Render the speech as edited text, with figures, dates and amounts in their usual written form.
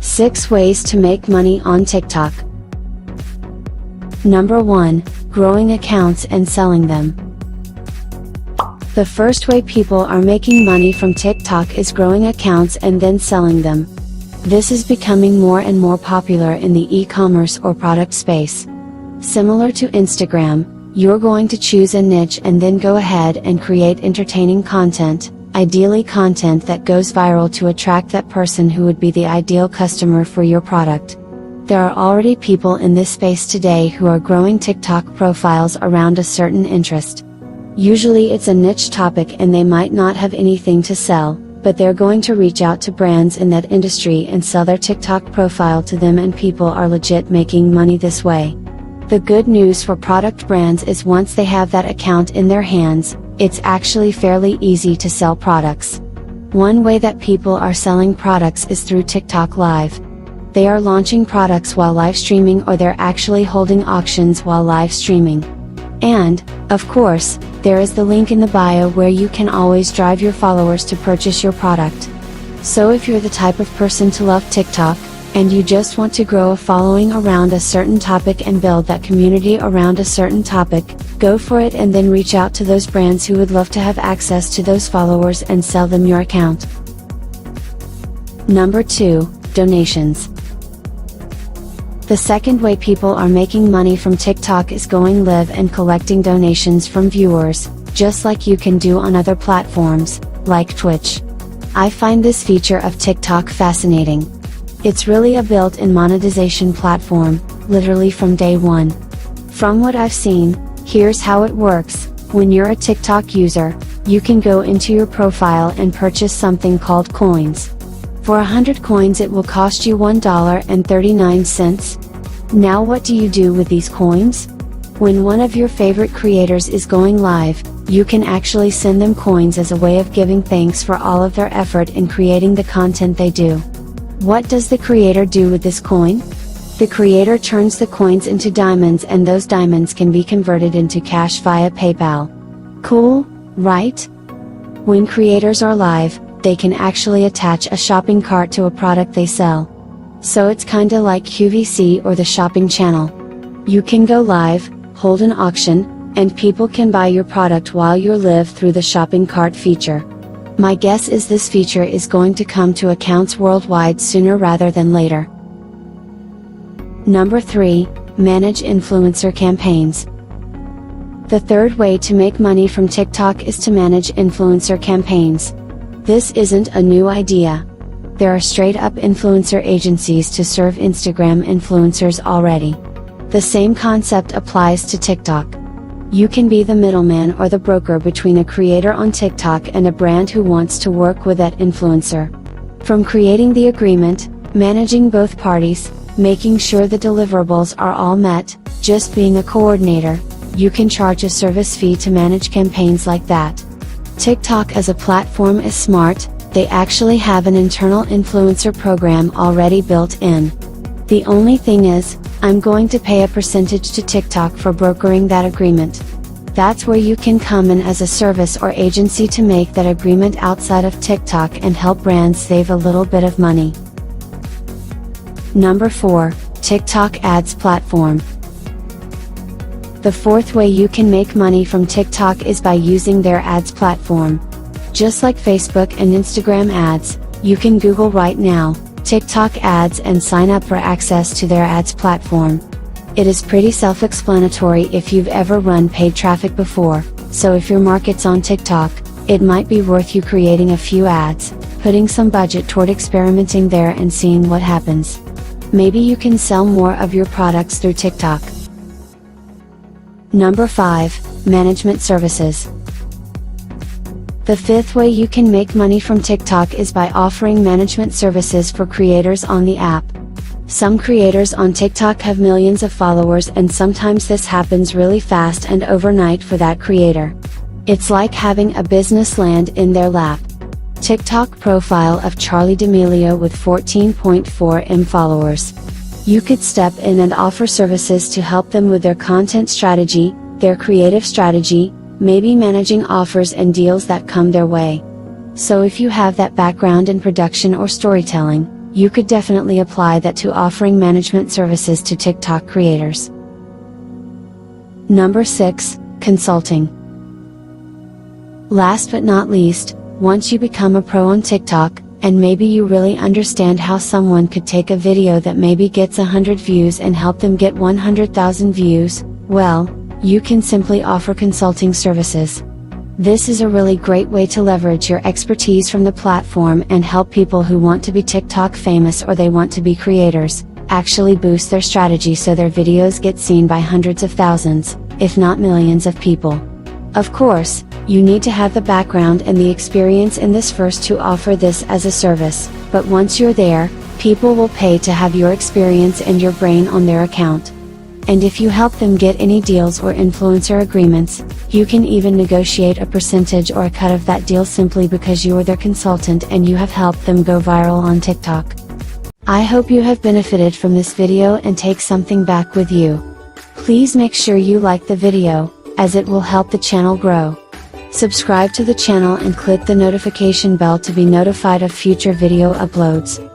6 ways to make money on TikTok. Number 1. Growing accounts and selling them. The first way people are making money from TikTok is growing accounts and then selling them. This is becoming more and more popular in the e-commerce or product space. Similar to Instagram, you're going to choose a niche and then go ahead and create entertaining content, ideally content that goes viral to attract that person who would be the ideal customer for your product. There are already people in this space today who are growing TikTok profiles around a certain interest. Usually it's a niche topic and they might not have anything to sell, but they're going to reach out to brands in that industry and sell their TikTok profile to them, and people are legit making money this way. The good news for product brands is once they have that account in their hands, it's actually fairly easy to sell products. One way that people are selling products is through TikTok Live. They are launching products while live streaming, or they're actually holding auctions while live streaming. And, of course, there is the link in the bio where you can always drive your followers to purchase your product. So if you're the type of person to love TikTok, and you just want to grow a following around a certain topic and build that community around a certain topic, go for it and then reach out to those brands who would love to have access to those followers and sell them your account. Number 2, donations. The second way people are making money from TikTok is going live and collecting donations from viewers, just like you can do on other platforms, like Twitch. I find this feature of TikTok fascinating. It's really a built-in monetization platform, literally from day one. From what I've seen, here's how it works. When you're a TikTok user, you can go into your profile and purchase something called coins. For 100 coins it will cost you $1.39. Now what do you do with these coins? When one of your favorite creators is going live, you can actually send them coins as a way of giving thanks for all of their effort in creating the content they do. What does the creator do with this coin? The creator turns the coins into diamonds, and those diamonds can be converted into cash via PayPal. Cool, right? When creators are live, they can actually attach a shopping cart to a product they sell. So it's kinda like QVC or the shopping channel. You can go live, hold an auction, and people can buy your product while you're live through the shopping cart feature. My guess is this feature is going to come to accounts worldwide sooner rather than later. Number 3, manage influencer campaigns. The third way to make money from TikTok is to manage influencer campaigns. This isn't a new idea. There are straight up influencer agencies to serve Instagram influencers already. The same concept applies to TikTok. You can be the middleman or the broker between a creator on TikTok and a brand who wants to work with that influencer. From creating the agreement, managing both parties, making sure the deliverables are all met, just being a coordinator, you can charge a service fee to manage campaigns like that. TikTok as a platform is smart. They actually have an internal influencer program already built in. The only thing is, I'm going to pay a percentage to TikTok for brokering that agreement. That's where you can come in as a service or agency to make that agreement outside of TikTok and help brands save a little bit of money. Number 4, TikTok Ads Platform. The fourth way you can make money from TikTok is by using their ads platform. Just like Facebook and Instagram ads, you can Google right now, TikTok ads, and sign up for access to their ads platform. It is pretty self-explanatory if you've ever run paid traffic before, so if your market's on TikTok, it might be worth you creating a few ads, putting some budget toward experimenting there and seeing what happens. Maybe you can sell more of your products through TikTok. Number 5, Management Services. The fifth way you can make money from TikTok is by offering management services for creators on the app. Some creators on TikTok have millions of followers, and sometimes this happens really fast and overnight for that creator. It's like having a business land in their lap. TikTok profile of Charli D'Amelio with 14.4 million followers. You could step in and offer services to help them with their content strategy, their creative strategy, maybe managing offers and deals that come their way. So if you have that background in production or storytelling, you could definitely apply that to offering management services to TikTok creators. Number 6, consulting. Last but not least, once you become a pro on TikTok, and maybe you really understand how someone could take a video that maybe gets 100 views and help them get 100,000 views, well, you can simply offer consulting services. This is a really great way to leverage your expertise from the platform and help people who want to be TikTok famous or they want to be creators, actually boost their strategy so their videos get seen by hundreds of thousands, if not millions of people. Of course, you need to have the background and the experience in this first to offer this as a service, but once you're there, people will pay to have your experience and your brain on their account. And if you help them get any deals or influencer agreements, you can even negotiate a percentage or a cut of that deal simply because you are their consultant and you have helped them go viral on TikTok. I hope you have benefited from this video and take something back with you. Please make sure you like the video, as it will help the channel grow. Subscribe to the channel and click the notification bell to be notified of future video uploads.